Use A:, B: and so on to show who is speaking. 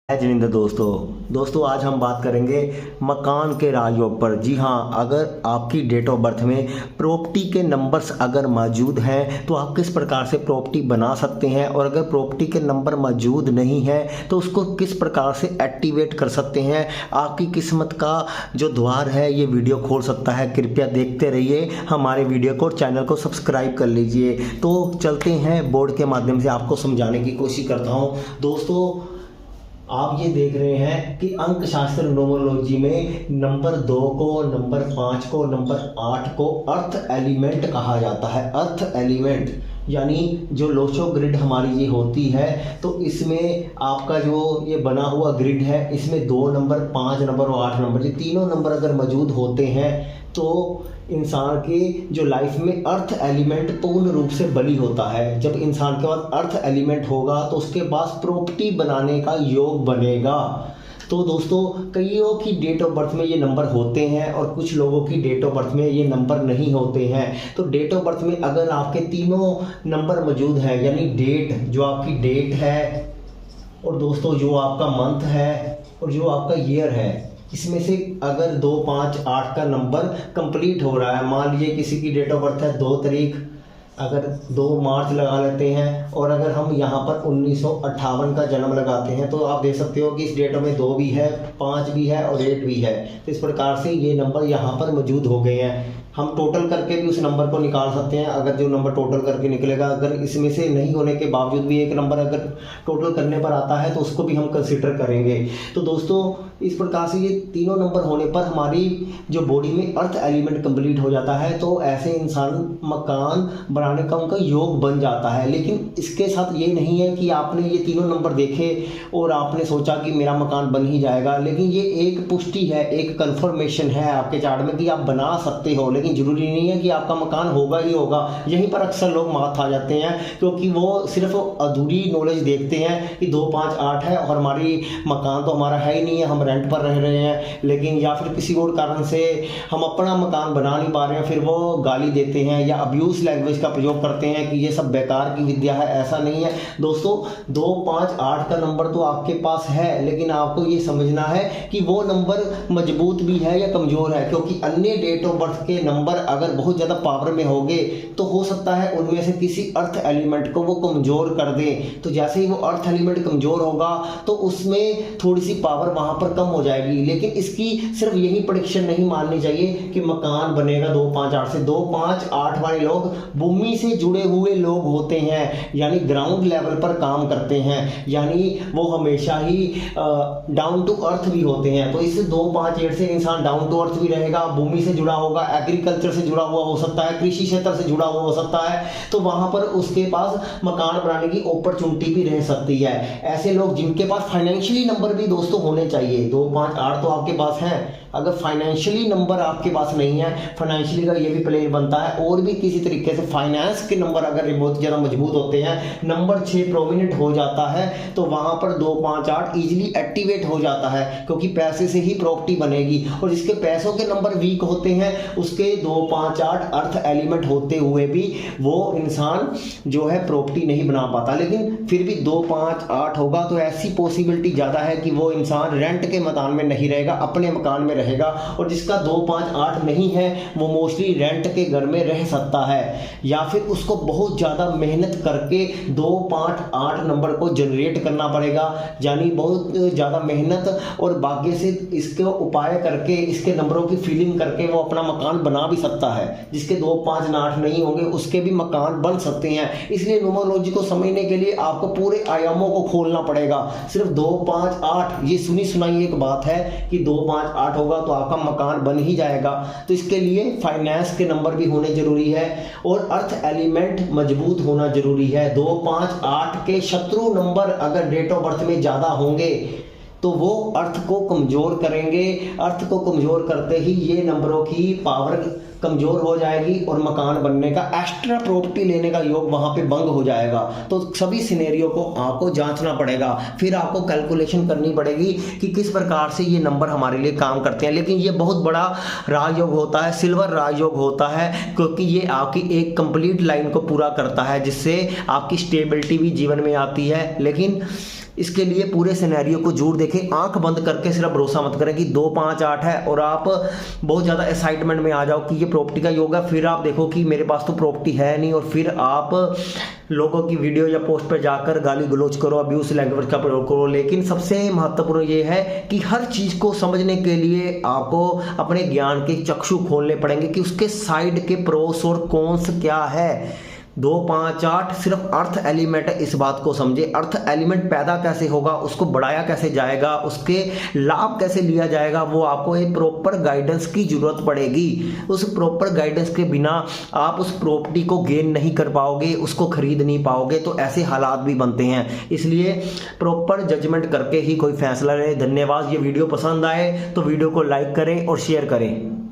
A: जिनिंदर दोस्तों आज हम बात करेंगे मकान के राजयोग पर। जी हाँ, अगर आपकी डेट ऑफ बर्थ में प्रॉपर्टी के नंबर्स अगर मौजूद हैं तो आप किस प्रकार से प्रॉपर्टी बना सकते हैं, और अगर प्रॉपर्टी के नंबर मौजूद नहीं है तो उसको किस प्रकार से एक्टिवेट कर सकते हैं। आपकी किस्मत का जो द्वार है ये वीडियो खोल सकता है। कृपया देखते रहिए हमारे वीडियो को और चैनल को सब्सक्राइब कर लीजिए। तो चलते हैं, बोर्ड के माध्यम से आपको समझाने की कोशिश करता हूँ। दोस्तों, आप ये देख रहे हैं कि अंक शास्त्र न्यूमरोलॉजी में नंबर 2 को, नंबर 5 को, नंबर 8 को अर्थ एलिमेंट कहा जाता है। अर्थ एलिमेंट यानी जो लोशो ग्रिड हमारी ये होती है, तो इसमें आपका जो ये बना हुआ ग्रिड है इसमें 2 नंबर, 5 नंबर और 8 नंबर, ये तीनों नंबर अगर मौजूद होते हैं तो इंसान के जो लाइफ में अर्थ एलिमेंट पूर्ण रूप से बली होता है। जब इंसान के पास अर्थ एलिमेंट होगा तो उसके पास प्रॉपर्टी बनाने का योग बनेगा। तो दोस्तों, कईयों की डेट ऑफ बर्थ में ये नंबर होते हैं और कुछ लोगों की डेट ऑफ बर्थ में ये नंबर नहीं होते हैं। तो डेट ऑफ बर्थ में अगर आपके तीनों नंबर मौजूद हैं, यानी डेट, जो आपकी डेट है, और दोस्तों जो आपका मंथ है, और जो आपका ईयर है, इसमें से अगर 2, 5, 8 का नंबर कंप्लीट हो रहा है, मान लीजिए किसी की डेट ऑफ बर्थ है 2 तारीख, अगर 2 मार्च लगा लेते हैं, और अगर हम यहाँ पर 1958 का जन्म लगाते हैं तो आप देख सकते हो कि इस डेट में 2 भी है, 5 भी है और 8 भी है। तो इस प्रकार से ये नंबर यहाँ पर मौजूद हो गए हैं। हम टोटल करके भी उस नंबर को निकाल सकते हैं। अगर जो नंबर टोटल करके निकलेगा, अगर इसमें से नहीं होने के बावजूद भी एक नंबर अगर टोटल करने पर आता है तो उसको भी हम कंसिडर करेंगे। तो दोस्तों, इस प्रकार से ये तीनों नंबर होने पर हमारी जो बॉडी में अर्थ एलिमेंट कंप्लीट हो जाता है, तो ऐसे इंसान मकान बनाने का उनका योग बन जाता है। लेकिन इसके साथ ये नहीं है कि आपने ये तीनों नंबर देखे और आपने सोचा कि मेरा मकान बन ही जाएगा। लेकिन ये एक पुष्टि है, एक कंफर्मेशन है आपके चार्ट में कि आप बना सकते हो, लेकिन जरूरी नहीं है कि आपका मकान होगा ही होगा। यहीं पर अक्सर लोग मात खा जाते हैं, क्योंकि वो सिर्फ अधूरी नॉलेज देखते हैं कि 2, 5, 8 है और हमारी मकान तो हमारा है ही नहीं है, हम रेंट पर रह रहे हैं। लेकिन या फिर किसी और कारण से हम अपना मकान बना नहीं पा रहे हैं, फिर वो गाली देते हैं या अब्यूज लैंग्वेज का प्रयोग करते हैं कि ये सब बेकार की विद्या है। ऐसा नहीं है दोस्तों, 2, 5, 8 का नंबर तो आपके पास है, लेकिन आपको ये समझना है कि वो नंबर मजबूत भी है या कमजोर है। क्योंकि अन्य डेट ऑफ बर्थ के नंबर अगर बहुत ज्यादा पावर में होंगे तो हो सकता है उनमें से किसी अर्थ एलिमेंट को वो कमजोर कर दें। तो जैसे ही वो अर्थ एलिमेंट कमजोर होगा तो उसमें थोड़ी सी पावर वहां पर कम हो जाएगी। लेकिन इसकी सिर्फ यही प्रेडिक्शन नहीं माननी चाहिए कि मकान बनेगा 2, 5, 8 से। 2, 5, 8 वाले लोग भूमि से जुड़े हुए लोग होते हैं, यानी ग्राउंड लेवल पर काम करते हैं, यानी वो हमेशा ही डाउन टू अर्थ भी होते हैं। तो इस 2, 5, 8 से इंसान डाउन टू अर्थ भी रहेगा, भूमि से जुड़ा होगा, एग्रीकल्चर से जुड़ा हुआ हो सकता है, कृषि क्षेत्र से जुड़ा हुआ हो सकता है। तो वहां पर उसके पास मकान बनाने की अपॉर्चुनिटी भी रह सकती है। ऐसे लोग जिनके पास फाइनेंशियली नंबर भी दोस्तों होने चाहिए, 2, 5, 8 तो आपके पास है। अगर फाइनेंशियली नंबर आपके पास नहीं है, फाइनेंशियली का ये भी प्लेयर बनता है, और भी किसी तरीके से फाइनेंस के नंबर अगर बहुत ज़्यादा मजबूत होते हैं, नंबर 6 प्रोमिनेंट हो जाता है, तो वहां पर 2, 5, 8 इजीली एक्टिवेट हो जाता है, क्योंकि पैसे से ही प्रॉपर्टी बनेगी। और जिसके पैसों के नंबर वीक होते हैं उसके 2, 5, 8 अर्थ एलिमेंट होते हुए भी वो इंसान जो है प्रॉपर्टी नहीं बना पाता। लेकिन फिर भी 2, 5, 8 होगा तो ऐसी पॉसिबिलिटी ज़्यादा है कि वो इंसान रेंट के मकान में नहीं रहेगा, अपने मकान में रहेगा। और जिसका 2, 5, 8 नहीं है वो मोस्टली रेंट के घर में रह सकता है, या फिर उसको बहुत ज़्यादा मेहनत करके 2, 5, 8 नंबर को जनरेट करना पड़ेगा, यानी बहुत ज़्यादा मेहनत और भाग्य से इसके उपाय करके, इसके नंबरों की फीलिंग करके वो अपना मकान बना भी सकता है। जिसके 2, 5, 8 नहीं होंगे उसके भी मकान बन सकते हैं। इसलिए न्यूमरोलॉजी को समझने के लिए आपको पूरे आयामों को खोलना पड़ेगा। सिर्फ 2, 5, 8 ये सुनी सुनाई एक बात है कि 2, 5, 8 होगा तो आपका मकान बन ही जाएगा। तो इसके लिए फाइनेंस के नंबर भी होने जरूरी है और अर्थ एलिमेंट मजबूत होना जरूरी है। 2, 5, 8 के शत्रु नंबर अगर डेट ऑफ बर्थ में ज्यादा होंगे तो वो अर्थ को कमजोर करेंगे। अर्थ को कमजोर करते ही ये नंबरों की पावर कमजोर हो जाएगी और मकान बनने का, एक्स्ट्रा प्रॉपर्टी लेने का योग वहां पे भंग हो जाएगा। तो सभी सिनेरियो को आपको जांचना पड़ेगा, फिर आपको कैलकुलेशन करनी पड़ेगी कि किस प्रकार से ये नंबर हमारे लिए काम करते हैं। लेकिन ये बहुत बड़ा राजयोग होता है, सिल्वर राजयोग होता है, क्योंकि ये आपकी एक कंप्लीट लाइन को पूरा करता है जिससे आपकी स्टेबिलिटी भी जीवन में आती है। लेकिन इसके लिए पूरे सिनेरियो को जरूर देखें, आंख बंद करके सिर्फ भरोसा मत करें कि 2 5 8 है और आप बहुत ज़्यादा एक्साइटमेंट में आ जाओ कि ये प्रॉपर्टी का योग है, फिर आप देखो कि मेरे पास तो प्रॉपर्टी है नहीं और फिर आप लोगों की वीडियो या पोस्ट पर जाकर गाली गलौज करो, अब्यूज लैंग्वेज का प्रयोग करो। लेकिन सबसे महत्वपूर्ण ये है कि हर चीज़ को समझने के लिए आपको अपने ज्ञान के चक्षु खोलने पड़ेंगे कि उसके साइड के प्रोस और कॉन्स क्या है। 2 5 8 सिर्फ अर्थ एलिमेंट है, इस बात को समझे। अर्थ एलिमेंट पैदा कैसे होगा, उसको बढ़ाया कैसे जाएगा, उसके लाभ कैसे लिया जाएगा, वो आपको एक प्रॉपर गाइडेंस की जरूरत पड़ेगी। उस प्रॉपर गाइडेंस के बिना आप उस प्रॉपर्टी को गेन नहीं कर पाओगे, उसको खरीद नहीं पाओगे। तो ऐसे हालात भी बनते हैं, इसलिए प्रॉपर जजमेंट करके ही कोई फैसला लें। धन्यवाद। ये वीडियो पसंद आए तो वीडियो को लाइक करें और शेयर करें।